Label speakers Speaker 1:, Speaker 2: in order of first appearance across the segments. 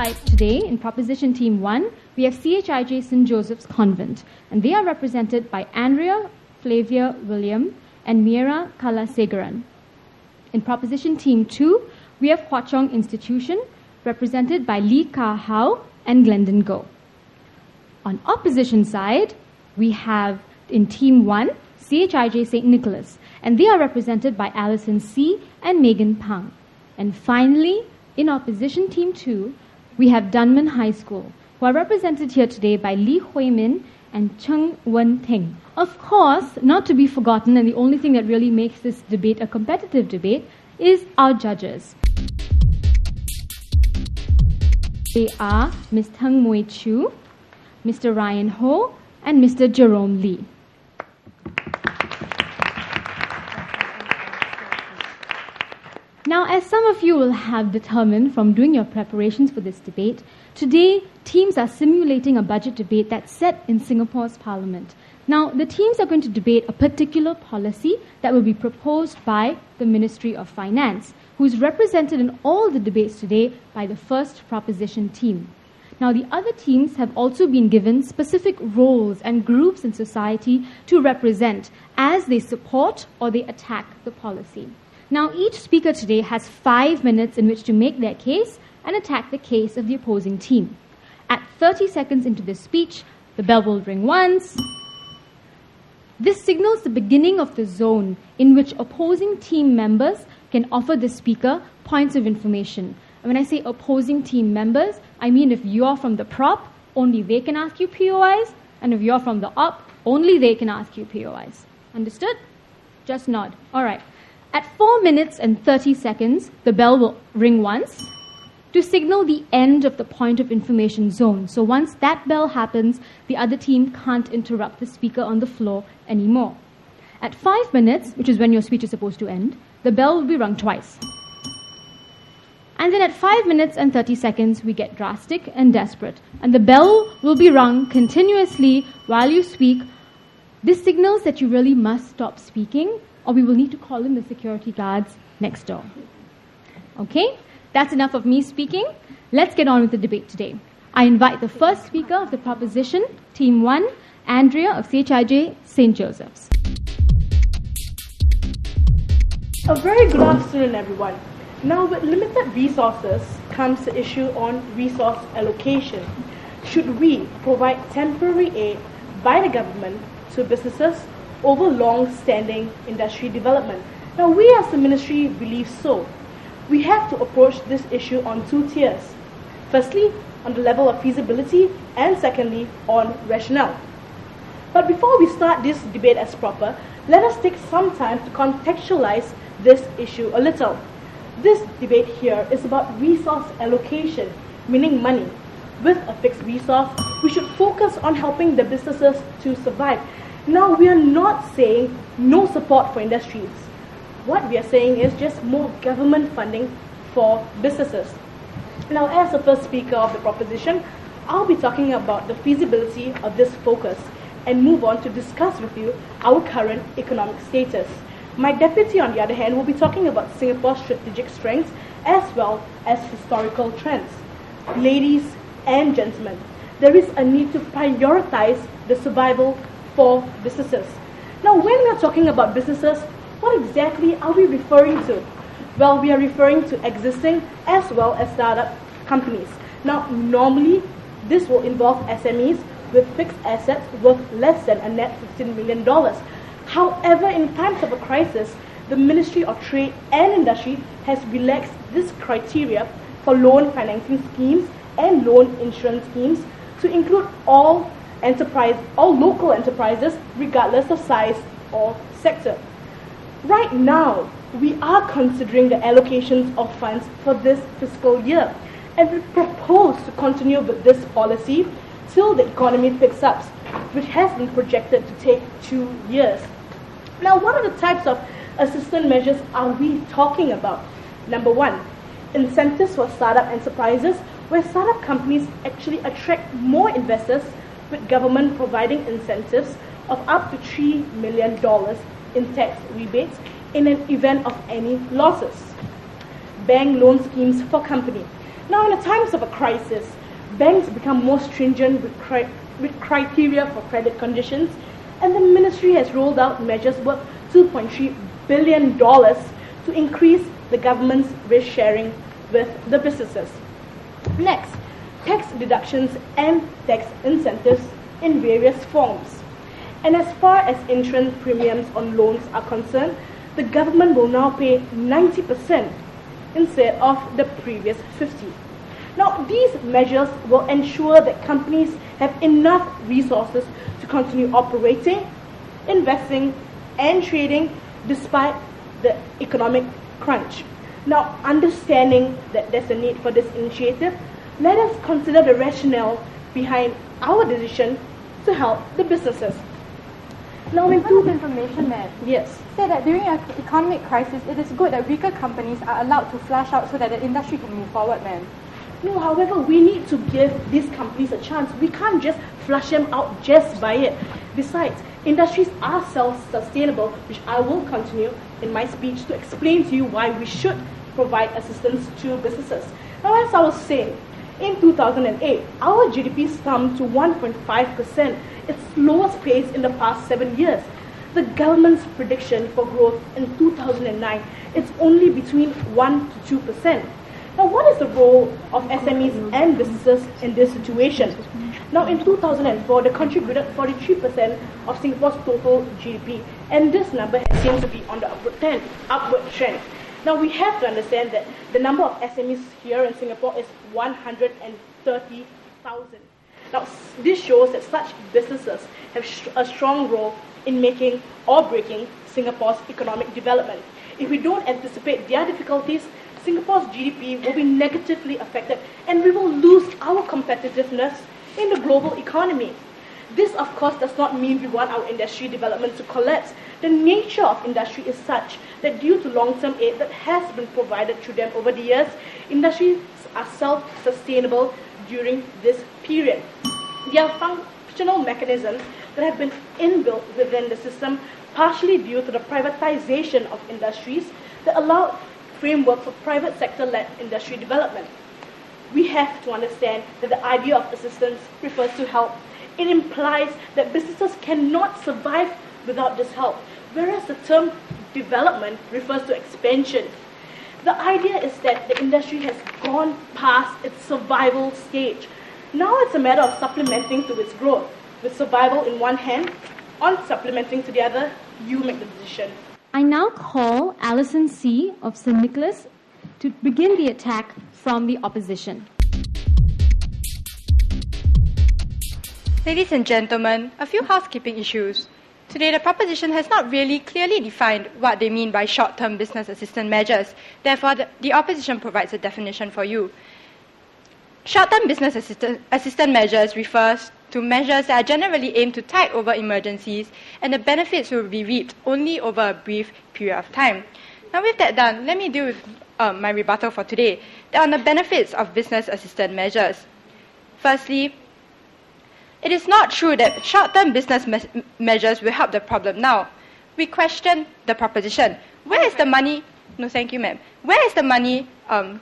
Speaker 1: side today, in Proposition Team 1, we have CHIJ St. Joseph's Convent, and they are represented by Andrea Flavia William and Mira Kalasegaran. In Proposition Team 2, we have Hwa Chong Institution, represented by Lee Ka Hao and Glendon Goh. On opposition side, we have in Team 1, CHIJ St. Nicholas, and they are represented by Alison C. and Megan Pang. And finally, in opposition Team 2, we have Dunman High School, who are represented here today by Lee Hui Min and Cheng Wen Ting. Of course, not to be forgotten, and the only thing that really makes this debate a competitive debate is our judges. They are Ms. Teng Mui Chu, Mr. Ryan Ho, and Mr. Jerome Lee. Now, as some of you will have determined from doing your preparations for this debate, today teams are simulating a budget debate that's set in Singapore's Parliament. Now, the teams are going to debate a particular policy that will be proposed by the Ministry of Finance, who is represented in all the debates today by the first proposition team. Now, the other teams have also been given specific roles and groups in society to represent as they support or they attack the policy. Now, each speaker today has 5 minutes in which to make their case and attack the case of the opposing team. At 30 seconds into the speech, the bell will ring once. This signals the beginning of the zone in which opposing team members can offer the speaker points of information. And when I say opposing team members, I mean if you're from the prop, only they can ask you POIs, and if you're from the op, only they can ask you POIs. Understood? Just nod. All right. At 4 minutes and 30 seconds, the bell will ring once to signal the end of the point of information zone. So once that bell happens, the other team can't interrupt the speaker on the floor anymore. At 5 minutes, which is when your speech is supposed to end, the bell will be rung twice. And then at 5 minutes and 30 seconds, we get drastic and desperate. And the bell will be rung continuously while you speak. This signals that you really must stop speaking, or we will need to call in the security guards next door. Okay? That's enough of me speaking. Let's get on with the debate today. I invite the first speaker of the proposition, Team 1, Andrea of CHIJ St. Joseph's.
Speaker 2: A very good afternoon, everyone. Now, with limited resources comes the issue on resource allocation. Should we provide temporary aid by the government to businesses over long-standing industry development? Now, we as the ministry believe so. We have to approach this issue on 2 tiers. Firstly, on the level of feasibility, and secondly, on rationale. But before we start this debate as proper, let us take some time to contextualize this issue a little. This debate here is about resource allocation, meaning money. With a fixed resource, we should focus on helping the businesses to survive. Now, we are not saying no support for industries. What we are saying is just more government funding for businesses. Now, as the first speaker of the proposition, I'll be talking about the feasibility of this focus and move on to discuss with you our current economic status. My deputy, on the other hand, will be talking about Singapore's strategic strengths as well as historical trends. Ladies and gentlemen, there is a need to prioritize the survival for businesses. Now, when we are talking about businesses, what exactly are we referring to? Well, we are referring to existing as well as startup companies. Now, normally, this will involve SMEs with fixed assets worth less than a net $15 million. However, in times of a crisis, the Ministry of Trade and Industry has relaxed this criteria for loan financing schemes and loan insurance schemes to include all local enterprises, regardless of size or sector. Right now, we are considering the allocations of funds for this fiscal year, and we propose to continue with this policy till the economy picks up, which has been projected to take 2 years. Now, what are the types of assistance measures are we talking about? Number 1, incentives for startup enterprises, where startup companies actually attract more investors, with government providing incentives of up to $3 million in tax rebates in an event of any losses. Bank loan schemes for companies. Now, in the times of a crisis, banks become more stringent with criteria for credit conditions, and the ministry has rolled out measures worth $2.3 billion to increase the government's risk sharing with the businesses. Next, tax deductions and tax incentives in various forms. And as far as insurance premiums on loans are concerned, the government will now pay 90% instead of the previous 50%. Now, these measures will ensure that companies have enough resources to continue operating, investing, and trading despite the economic crunch. Now, understanding that there's a need for this initiative, let us consider the rationale behind our decision to help the businesses.
Speaker 3: Now, in terms of information, ma'am,
Speaker 2: Yes.
Speaker 3: say that during an economic crisis, it is good that weaker companies are allowed to flush out so that the industry can move forward, ma'am.
Speaker 2: No, however, we need to give these companies a chance. We can't just flush them out just by it. Besides, industries are self-sustainable, which I will continue in my speech to explain to you why we should provide assistance to businesses. Now, as I was saying, in 2008, our GDP slumped to 1.5%, its lowest pace in the past 7 years. The government's prediction for growth in 2009 is only between 1 to 2%. Now, what is the role of SMEs and businesses in this situation? Now, in 2004, they contributed 43% of Singapore's total GDP, and this number seems to be on the upward trend. Now, we have to understand that the number of SMEs here in Singapore is 130,000. Now, this shows that such businesses have a strong role in making or breaking Singapore's economic development. If we don't anticipate their difficulties, Singapore's GDP will be negatively affected and we will lose our competitiveness in the global economy. This, of course, does not mean we want our industry development to collapse. The nature of industry is such that due to long-term aid that has been provided to them over the years, industries are self-sustainable during this period. There are functional mechanisms that have been inbuilt within the system, partially due to the privatization of industries that allow framework for private sector-led industry development. We have to understand that the idea of assistance refers to help. It implies that businesses cannot survive without this help, whereas the term development refers to expansion. The idea is that the industry has gone past its survival stage. Now it's a matter of supplementing to its growth. With survival in one hand, on supplementing to the other, you make the decision.
Speaker 1: I now call Alison C. of St. Nicholas to begin the attack from the opposition.
Speaker 3: Ladies and gentlemen, a few housekeeping issues. Today, the proposition has not really clearly defined what they mean by short-term business assistance measures. Therefore, the opposition provides a definition for you. Short-term business assistance measures refers to measures that are generally aimed to tide over emergencies, and the benefits will be reaped only over a brief period of time. Now, with that done, let me deal with my rebuttal for today. There are the benefits of business assistance measures. Firstly, it is not true that short-term business measures will help the problem now. We question the proposition. Where is the money? No, thank you, ma'am. Where is the money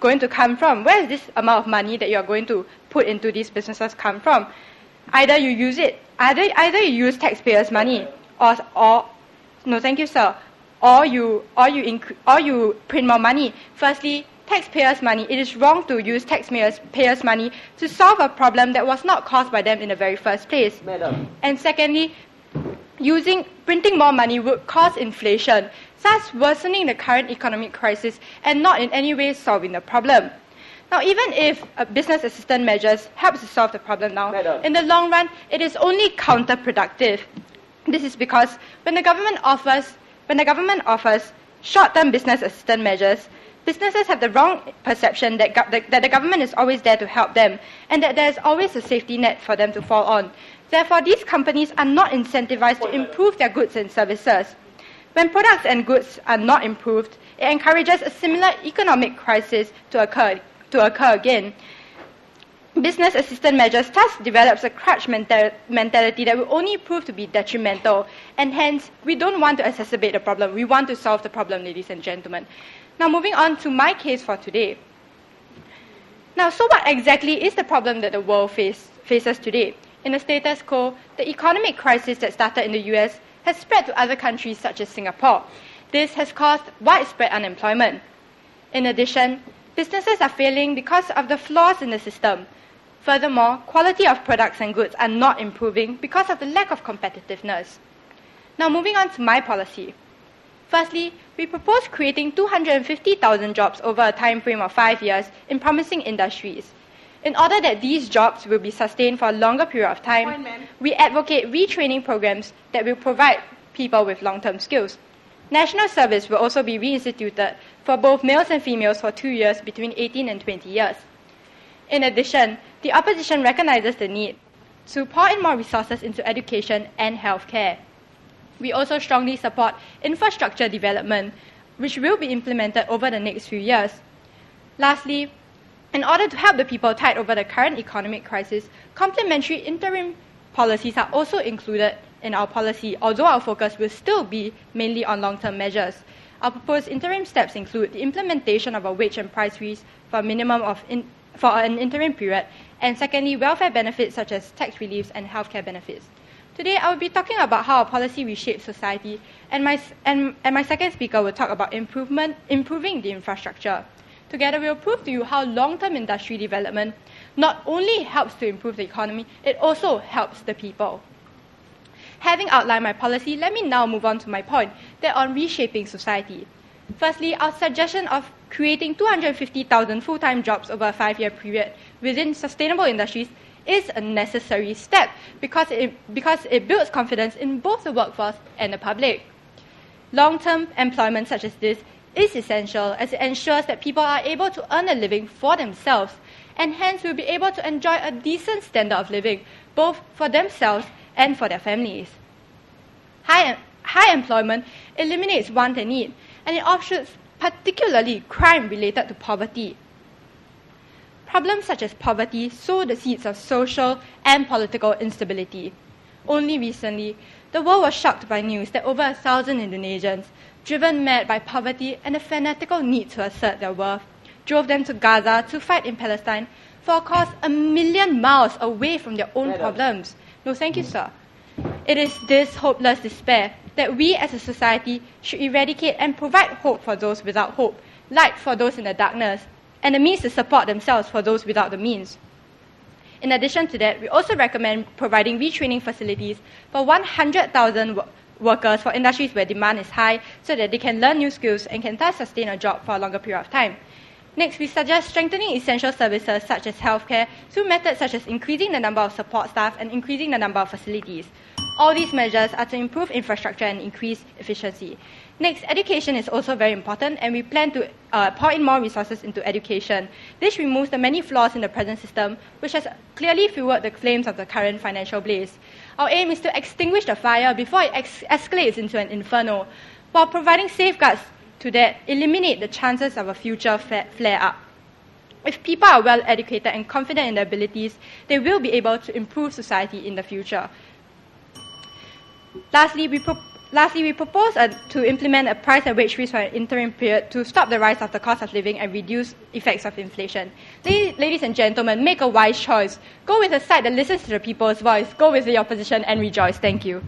Speaker 3: going to come from? Where is this amount of money that you are going to put into these businesses come from? Either you use it, either you use taxpayers' money, or no, thank you, sir, or you print more money. Firstly, taxpayers' money. It is wrong to use taxpayers' money to solve a problem that was not caused by them in the very first place.
Speaker 4: Madam.
Speaker 3: And secondly, printing more money would cause inflation, thus worsening the current economic crisis and not in any way solving the problem. Now, even if business assistance measures helps to solve the problem now,
Speaker 4: Madam.
Speaker 3: in the long run, it is only counterproductive. This is because when the government offers short-term business assistance measures, businesses have the wrong perception that the government is always there to help them and that there is always a safety net for them to fall on. Therefore, these companies are not incentivized to improve their goods and services. When products and goods are not improved, it encourages a similar economic crisis to occur again. Business assistance measures thus develops a crutch mentality that will only prove to be detrimental, and hence, we don't want to exacerbate the problem. We want to solve the problem, ladies and gentlemen. Now, moving on to my case for today. Now, so what exactly is the problem that the world faces today? In the status quo, the economic crisis that started in the US has spread to other countries such as Singapore. This has caused widespread unemployment. In addition, businesses are failing because of the flaws in the system. Furthermore, quality of products and goods are not improving because of the lack of competitiveness. Now, moving on to my policy. Firstly, we propose creating 250,000 jobs over a time frame of 5 years in promising industries. In order that these jobs will be sustained for a longer period of time, we advocate retraining programs that will provide people with long-term skills. National service will also be reinstituted for both males and females for 2 years between 18 and 20 years. In addition, the opposition recognizes the need to pour in more resources into education and healthcare. We also strongly support infrastructure development, which will be implemented over the next few years. Lastly, in order to help the people tide over the current economic crisis, complementary interim policies are also included in our policy, although our focus will still be mainly on long-term measures. Our proposed interim steps include the implementation of a wage and price freeze for a minimum of for an interim period, and secondly, welfare benefits such as tax reliefs and healthcare benefits. Today, I will be talking about how our policy reshapes society, and my second speaker will talk about improving the infrastructure. Together, we will prove to you how long-term industry development not only helps to improve the economy, it also helps the people. Having outlined my policy, let me now move on to my point, that on reshaping society. Firstly, our suggestion of creating 250,000 full-time jobs over a 5-year period within sustainable industries is a necessary step because it builds confidence in both the workforce and the public. Long-term employment such as this is essential as it ensures that people are able to earn a living for themselves and hence will be able to enjoy a decent standard of living both for themselves and for their families. High employment eliminates want and need, and it offshoots particularly crime related to poverty. Problems such as poverty sow the seeds of social and political instability. Only recently, the world was shocked by news that over 1,000 Indonesians, driven mad by poverty and a fanatical need to assert their worth, drove them to Gaza to fight in Palestine for a cause 1,000,000 miles away from their own problems. No, thank you, sir. It is this hopeless despair that we as a society should eradicate and provide hope for those without hope, light for those in the darkness, and the means to support themselves for those without the means. In addition to that, we also recommend providing retraining facilities for 100,000 workers for industries where demand is high so that they can learn new skills and can thus sustain a job for a longer period of time. Next, we suggest strengthening essential services such as healthcare through methods such as increasing the number of support staff and increasing the number of facilities. All these measures are to improve infrastructure and increase efficiency. Next, education is also very important, and we plan to pour in more resources into education. This removes the many flaws in the present system, which has clearly fueled the flames of the current financial blaze. Our aim is to extinguish the fire before it escalates into an inferno, while providing safeguards to that eliminate the chances of a future flare-up. If people are well educated and confident in their abilities, they will be able to improve society in the future. Lastly, we propose to implement a price and wage freeze for an interim period to stop the rise of the cost of living and reduce effects of inflation. Ladies and gentlemen, make a wise choice. Go with a side that listens to the people's voice. Go with the opposition and rejoice. Thank you.